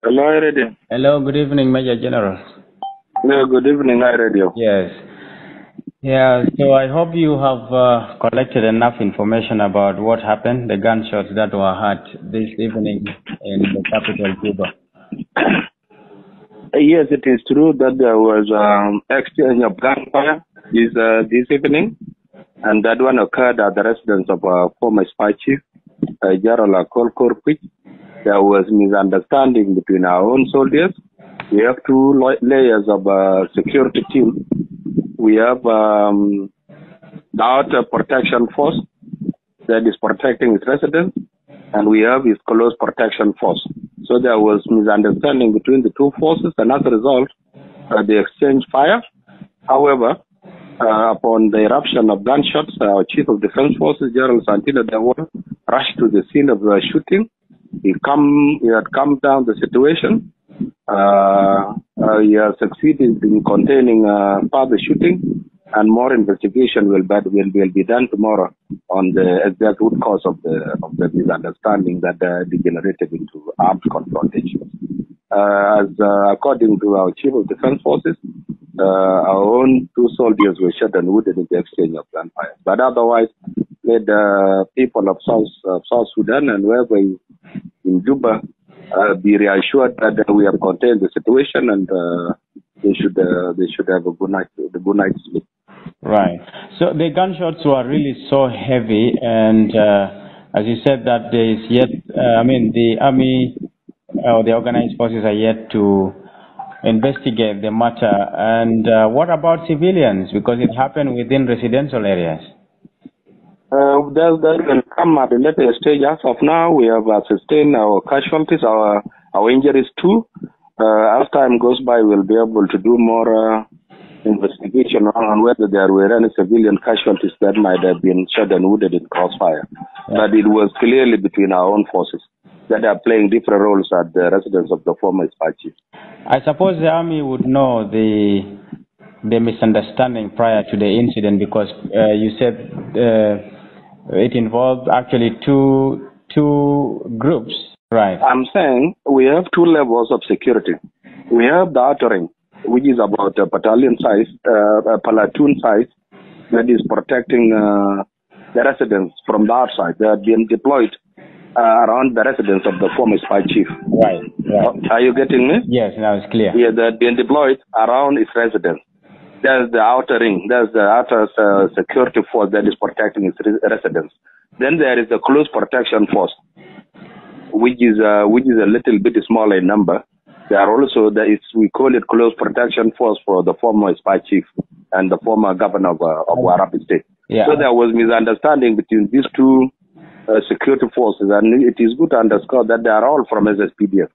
Hello, Radio. Hello, good evening, Major General. Hello, good evening, Radio. Yes. Yeah, so I hope you have collected enough information about what happened, the gunshots that were heard this evening in the capital, Juba. Yes, it is true that there was exchange of gunfire this evening, and that one occurred at the residence of former spy chief, General Akol Koor Kuc. There was misunderstanding between our own soldiers. We have two layers of security team. We have the outer protection force that is protecting its residents, and we have his close protection force. So there was misunderstanding between the two forces, and as a result, they exchanged fire. However, upon the eruption of gunshots, our Chief of Defense Forces, General Santino Dawar, rushed to the scene of the shooting. He had calmed down the situation. He has succeeded in containing further shooting, and more investigation will be done tomorrow on the exact root cause of the misunderstanding that degenerated into armed confrontation. According to our Chief of Defense Forces, our own two soldiers were shot and wounded in the exchange of gunfire. But otherwise, the people of South Sudan and wherever in Juba be reassured that we have contained the situation, and they should have a good night's sleep. Right. So the gunshots were really so heavy, and as you said, that there is yet, the army or the organized forces are yet to investigate the matter. And what about civilians? Because it happened within residential areas. That will come at a later stage. As of now, we have sustained our casualties, our injuries too. As time goes by, we'll be able to do more investigation on whether there were any civilian casualties that might have been shot and wounded in crossfire. Yeah. But it was clearly between our own forces that are playing different roles at the residence of the former spy chief. I suppose the army would know the misunderstanding prior to the incident, because you said it involved actually two groups, right? I'm saying we have two levels of security. We have the outer ring, which is about a battalion size, a platoon size, that is protecting the residents from the outside. They have been deployed around the residence of the former spy chief. Right. Are you getting me? Yes, now it's clear. Yeah, they have been deployed around its residence. There's the outer ring. There's the outer security force that is protecting its residents. Then there is the close protection force, which is a little bit smaller in number. There are also we call it close protection force for the former spy chief and the former governor of Warab State. Yeah. So there was misunderstanding between these two security forces, and it is good to underscore that they are all from SSPDF,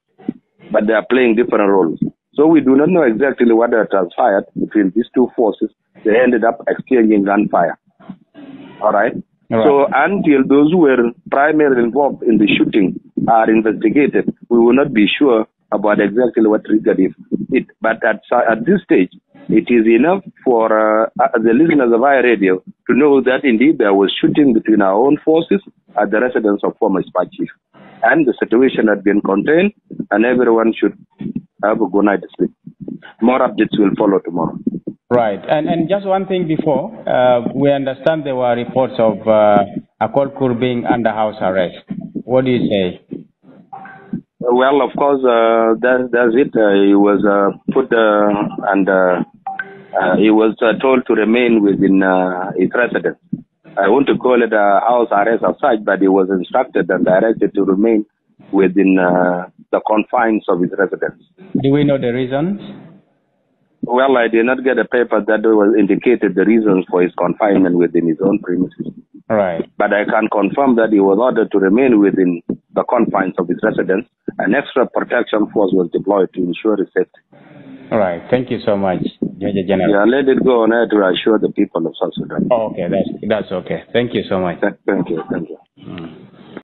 but they are playing different roles. So we do not know exactly what transpired between these two forces. They ended up exchanging gunfire. All right? So until those who were primarily involved in the shooting are investigated, we will not be sure about exactly what triggered it. But at this stage, it is enough for the listeners of our radio to know that indeed there was shooting between our own forces at the residence of former spy chief. And the situation had been contained, and everyone should have a good night's sleep. More updates will follow tomorrow. Right. And just one thing before, we understand there were reports of Akol Koor being under house arrest. What do you say? Well, of course, that's it. He was put and he was told to remain within his residence. I want to call it a house arrest as such, but he was instructed and directed to remain within the confines of his residence. Do we know the reasons? Well, I did not get a paper that was indicated the reasons for his confinement within his own premises. Right. But I can confirm that he was ordered to remain within the confines of his residence. An extra protection force was deployed to ensure his safety. All right. Thank you so much, Major General. Yeah, let it go on air to assure the people of South Sudan. Oh, okay. That's okay. Thank you so much. Thank you.